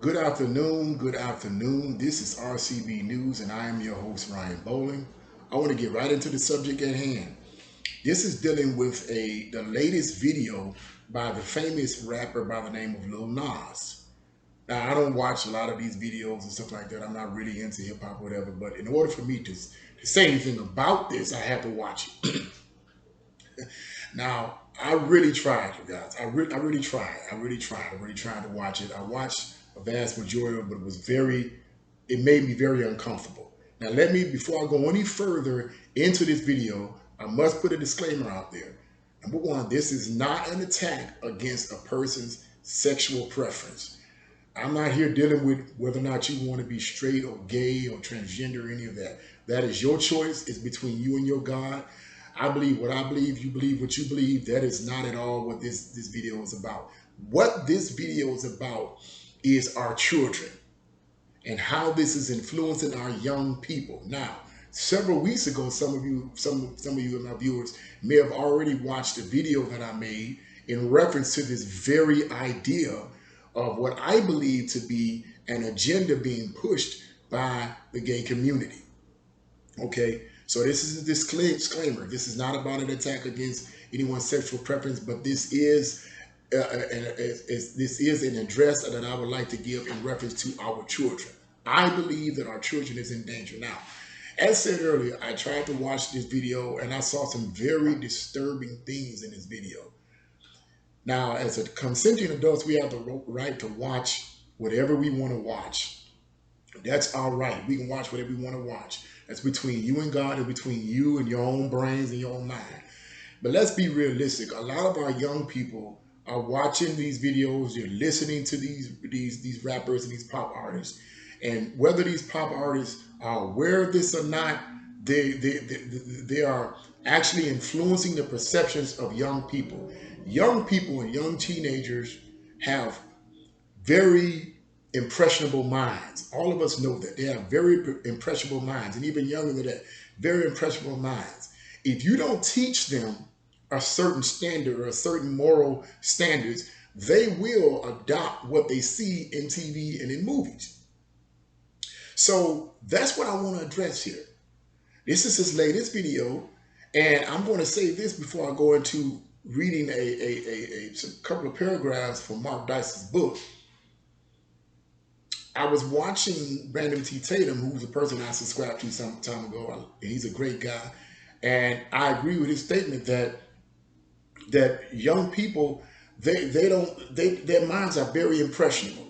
Good afternoon, good afternoon. This is RCB News and I am your host, Ryan Bowling. I want to get right into the subject at hand. This is dealing with the latest video by the famous rapper by the name of Lil Nas. Now, I don't watch a lot of these videos and stuff like that. I'm not really into hip hop or whatever, but in order for me to say anything about this, I have to watch it. Now, I really tried, you guys. I really tried. I really tried to watch it. I watched a vast majority of it, but it made me very uncomfortable. Now, before I go any further into this video, I must put a disclaimer out there. Number one, this is not an attack against a person's sexual preference. I'm not here dealing with whether or not you want to be straight or gay or transgender or any of that. That is your choice. It's between you and your God. I believe what I believe, you believe what you believe. That is not at all what this video is about. What this video is about is our children and how this is influencing our young people. Now, several weeks ago, some of you and my viewers may have already watched a video that I made in reference to this very idea of what I believe to be an agenda being pushed by the gay community. Okay, so this is a disclaimer. This is not about an attack against anyone's sexual preference, but this is an address that I would like to give in reference to our children. I believe that our children is in danger. Now, as said earlier, I tried to watch this video and I saw some very disturbing things in this video. Now, as a consenting adults, we have the right to watch whatever we want to watch. That's our right. We can watch whatever we want to watch. That's between you and God and between you and your own brains and your own mind. But let's be realistic. A lot of our young people are watching these videos. They're listening to these rappers and these pop artists. And whether these pop artists are aware of this or not, they are actually influencing the perceptions of young people. Young people and young teenagers have very impressionable minds. All of us know that. They have very impressionable minds, and even younger than that, very impressionable minds. If you don't teach them a certain standard or a certain moral standards, they will adopt what they see in TV and in movies. So that's what I want to address here. This is his latest video, and I'm going to say this before I go into reading a couple of paragraphs from Mark Dice's book. I was watching Brandon T. Tatum, who was a person I subscribed to some time ago. He's a great guy. And I agree with his statement that young people, their minds are very impressionable.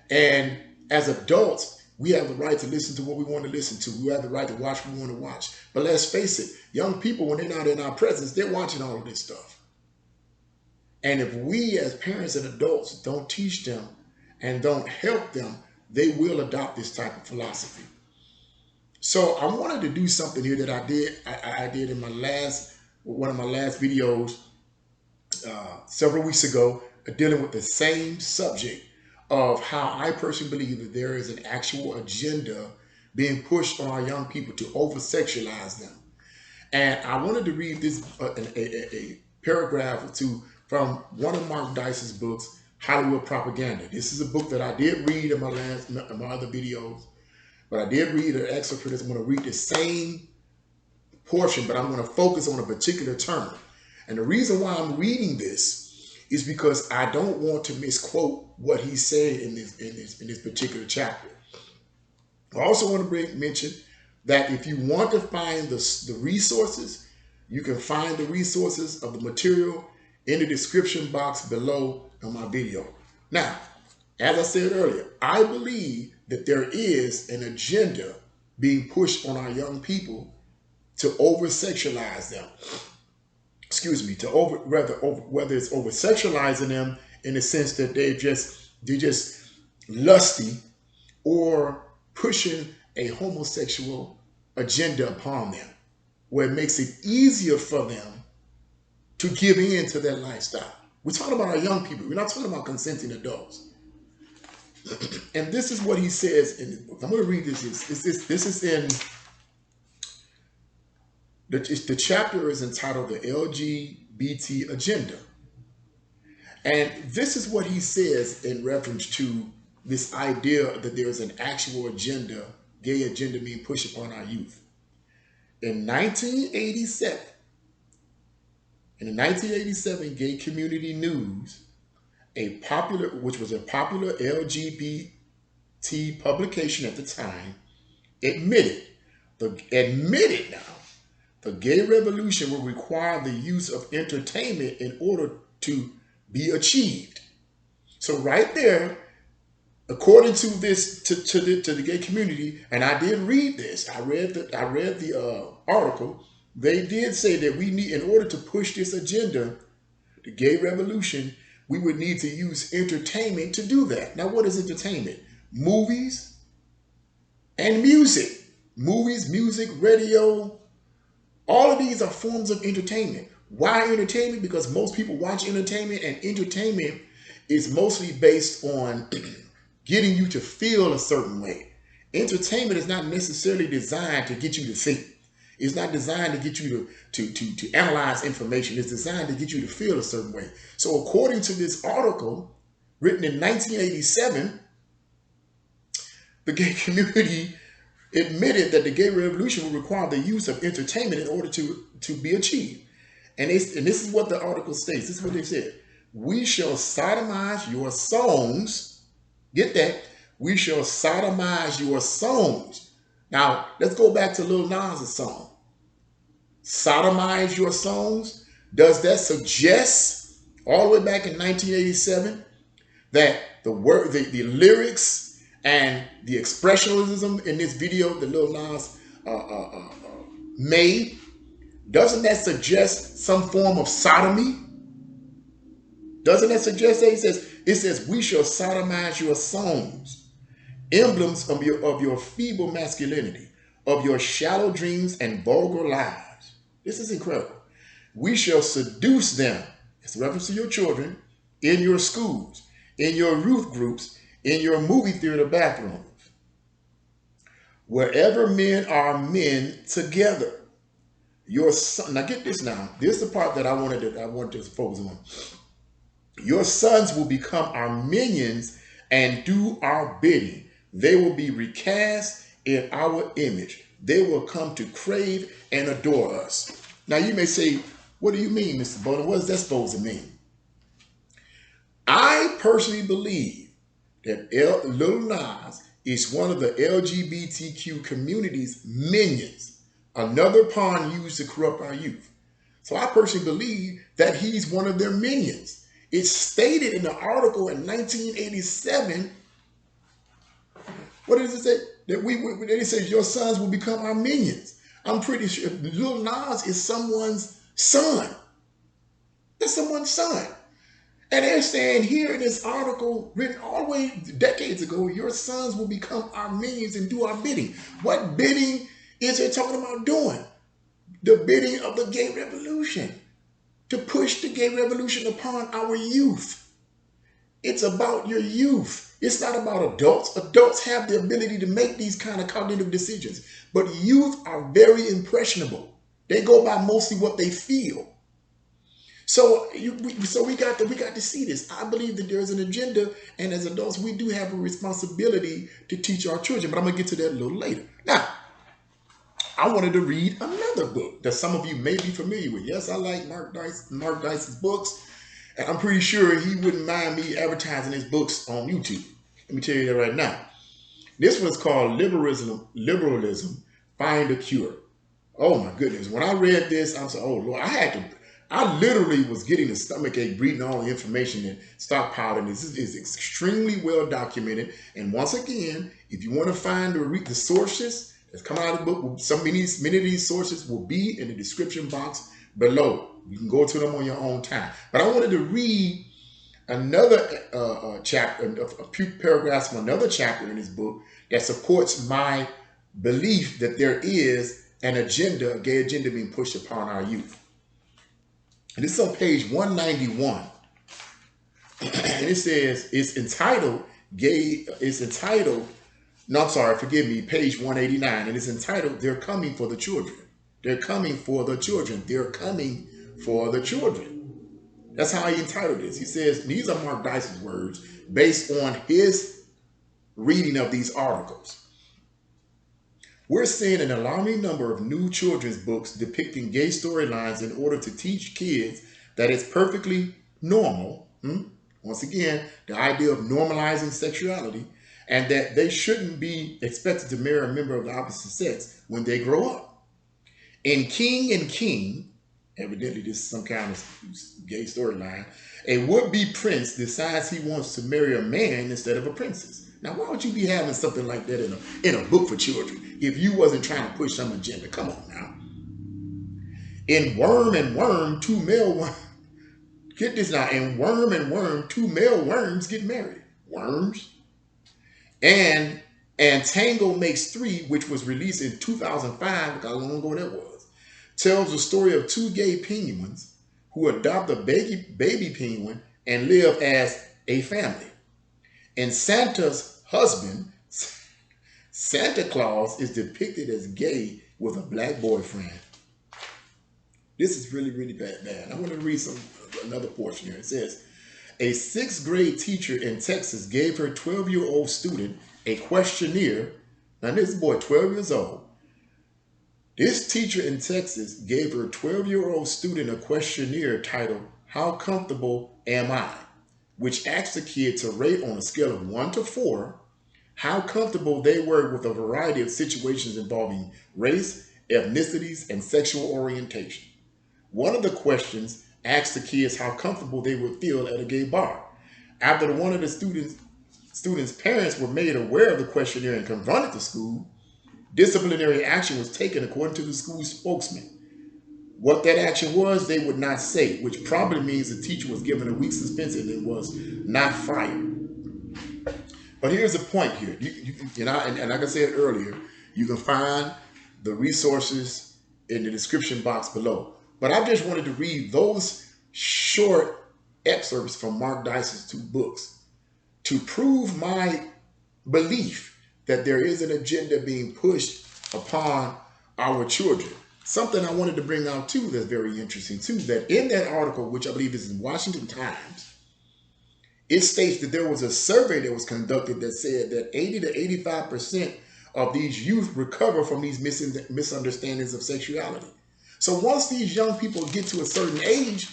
And as adults, we have the right to listen to what we want to listen to. We have the right to watch what we want to watch. But let's face it, young people, when they're not in our presence, they're watching all of this stuff. And if we as parents and adults don't teach them and don't help them, they will adopt this type of philosophy. So I wanted to do something here that I did in one of my last videos several weeks ago, dealing with the same subject of how I personally believe that there is an actual agenda being pushed on our young people to over-sexualize them. And I wanted to read this a paragraph or two from one of Mark Dice's books, Hollywood Propaganda. This is a book that I did read in my other videos, but I did read an excerpt for this. I'm going to read the same portion, but I'm going to focus on a particular term. And the reason why I'm reading this is because I don't want to misquote what he said in this particular chapter. I also want to mention that if you want to find the resources, you can find the resources of the material in the description box below on my video. Now, as I said earlier, I believe that there is an agenda being pushed on our young people to over-sexualize them. Excuse me, whether it's over-sexualizing them in the sense that they're just lusty, or pushing a homosexual agenda upon them, where it makes it easier for them to give in to that lifestyle. We're talking about our young people. We're not talking about consenting adults. And this is what he says in his book. I'm going to read this. This is in the chapter is entitled The LGBT Agenda. And this is what he says in reference to this idea that there's an actual agenda, gay agenda being pushed upon our youth. In 1987, in the 1987 Gay Community News, which was a popular LGBT publication at the time, admitted now, the gay revolution will require the use of entertainment in order to be achieved. So right there, according to this, to the gay community, and I did read this, I read the article. They did say that we need, in order to push this agenda, the gay revolution, we would need to use entertainment to do that. Now, what is entertainment? Movies and music. Movies, music, radio, all of these are forms of entertainment. Why entertainment? Because most people watch entertainment, and entertainment is mostly based on getting you to feel a certain way. Entertainment is not necessarily designed to get you to think. It's not designed to get you to analyze information. It's designed to get you to feel a certain way. So according to this article written in 1987, the gay community admitted that the gay revolution will require the use of entertainment in order to be achieved. And this is what the article states. This is what they said. We shall sodomize your songs. Get that? We shall sodomize your songs. Now, let's go back to Lil Nas' song. Sodomize your songs. Does that suggest, all the way back in 1987, that the lyrics and the expressionism in this video that Lil Nas made, doesn't that suggest some form of sodomy? Doesn't that suggest that? It says, we shall sodomize your songs, emblems of your feeble masculinity, of your shallow dreams and vulgar lies. This is incredible. We shall seduce them, it's a reference to your children, in your schools, in your youth groups, in your movie theater bathrooms, wherever men are men together. Your son, now get this now. This is the part that I wanted to focus on. Your sons will become our minions and do our bidding. They will be recast in our image. They will come to crave and adore us. Now you may say, what do you mean, Mr. Bowden? What is that supposed to mean? I personally believe that Lil Nas is one of the LGBTQ community's minions, another pawn used to corrupt our youth. So I personally believe that he's one of their minions. It's stated in the article in 1987. What does it say? That it says your sons will become our minions. I'm pretty sure Lil Nas is someone's son. That's someone's son. And they're saying here in this article, written all the way decades ago, your sons will become our minions and do our bidding. What bidding is it talking about doing? The bidding of the gay revolution. To push the gay revolution upon our youth. It's about your youth. It's not about adults. Adults have the ability to make these kind of cognitive decisions. But youth are very impressionable. They go by mostly what they feel. So we got to see this. I believe that there's an agenda, and as adults, we do have a responsibility to teach our children. But I'm going to get to that a little later. Now, I wanted to read another book that some of you may be familiar with. Yes, I like Mark Dice's books, and I'm pretty sure he wouldn't mind me advertising his books on YouTube. Let me tell you that right now. This one's called Liberalism, Find a Cure. Oh my goodness. When I read this, I was like, oh Lord, I literally was getting a stomachache reading all the information and stockpiled. And this is extremely well documented. And once again, if you want to find or read the sources that's coming out of the book, many of these sources will be in the description box below. You can go to them on your own time. But I wanted to read another chapter, a few paragraphs from another chapter in this book that supports my belief that there is an agenda, a gay agenda being pushed upon our youth. And this is on page 191. And it says, page 189. And it's entitled, They're Coming for the Children. They're coming for the children. They're coming for the children. That's how he entitled this. He says, these are Mark Dice's words based on his reading of these articles. We're seeing an alarming number of new children's books depicting gay storylines in order to teach kids that it's perfectly normal. Once again, the idea of normalizing sexuality, and that they shouldn't be expected to marry a member of the opposite sex when they grow up. In King and King, evidently this is some kind of gay storyline, a would-be prince decides he wants to marry a man instead of a princess. Now, why would you be having something like that in a book for children if you wasn't trying to push some agenda? Come on now. In Worm and Worm, two male worms, get this now, in Worm and Worm, two male worms get married. Worms. And Tango Makes Three, which was released in 2005, look how long ago that was, tells the story of two gay penguins who adopt a baby penguin and live as a family. And Santa's husband, Santa Claus, is depicted as gay with a black boyfriend. This is really, really bad. I want to read another portion here. It says, a 6th grade teacher in Texas gave her 12-year-old student a questionnaire. Now this boy, 12 years old. This teacher in Texas gave her 12-year-old student a questionnaire titled, How Comfortable Am I? Which asked the kid to rate on a scale of 1 to 4 how comfortable they were with a variety of situations involving race, ethnicities, and sexual orientation. One of the questions asked the kids how comfortable they would feel at a gay bar. After one of the students' parents were made aware of the questionnaire and confronted the school, disciplinary action was taken according to the school's spokesman. What that action was, they would not say, which probably means the teacher was given a week's suspension and was not fired. But here's the point here. And like I said earlier, you can find the resources in the description box below. But I just wanted to read those short excerpts from Mark Dice's 2 books to prove my belief that there is an agenda being pushed upon our children. Something I wanted to bring out too that's very interesting too, that in that article, which I believe is in Washington Times, it states that there was a survey that was conducted that said that 80 to 85% of these youth recover from these misunderstandings of sexuality. So once these young people get to a certain age,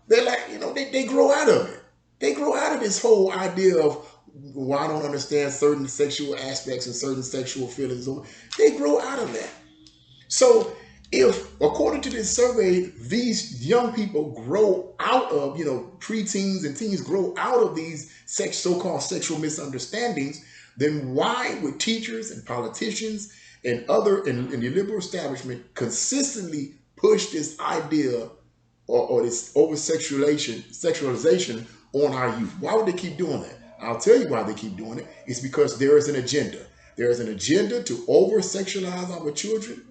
they're like, they grow out of it. They grow out of this whole idea of, well, I don't understand certain sexual aspects and certain sexual feelings. They grow out of that. So if, according to this survey, these young people grow out of, preteens and teens grow out of these so-called sexual misunderstandings, then why would teachers and politicians and other in the liberal establishment consistently push this idea or this over-sexualization on our youth? Why would they keep doing that? I'll tell you why they keep doing it. It's because there is an agenda. There is an agenda to over-sexualize our children,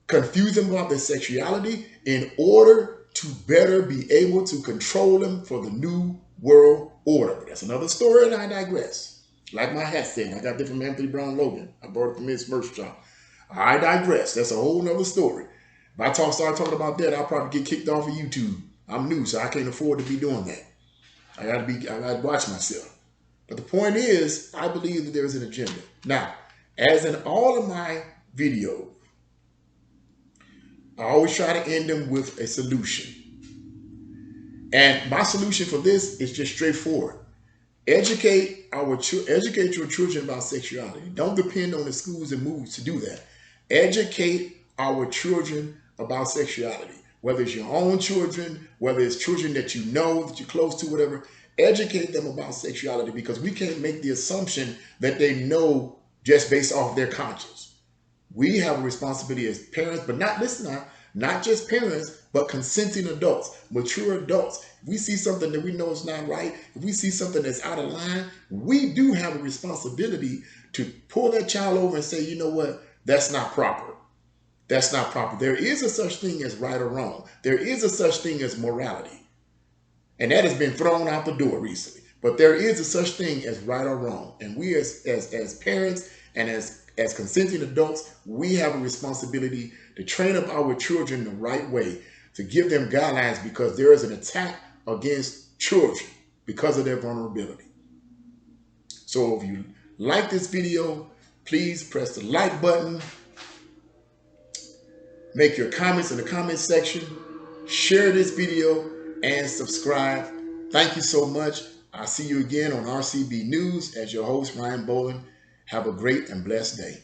confuse them about their sexuality in order to better be able to control them for the new world order. But that's another story, and I digress. Like my hat said, I got that from Anthony Brown Logan. I bought it from his merch shop. I digress. That's a whole nother story. If I start talking about that, I'll probably get kicked off of YouTube. I'm new, so I can't afford to be doing that. I gotta watch myself. But the point is, I believe that there is an agenda. Now, as in all of my videos, I always try to end them with a solution. And my solution for this is just straightforward. Educate your children about sexuality. Don't depend on the schools and movies to do that. Educate our children about sexuality. Whether it's your own children, whether it's children that you know, that you're close to, whatever, educate them about sexuality, because we can't make the assumption that they know just based off their conscience. We have a responsibility as parents, but not just parents, but consenting adults, mature adults. If we see something that we know is not right, if we see something that's out of line, we do have a responsibility to pull that child over and say, you know what, that's not proper. That's not proper. There is a such thing as right or wrong. There is a such thing as morality. And that has been thrown out the door recently. But there is a such thing as right or wrong. And we as parents and as consenting adults, we have a responsibility to train up our children the right way, to give them guidelines, because there is an attack against children because of their vulnerability. So if you like this video, please press the like button, make your comments in the comment section, share this video, and subscribe. Thank you so much. I'll see you again on RCB News as your host, Ryan Boland. Have a great and blessed day.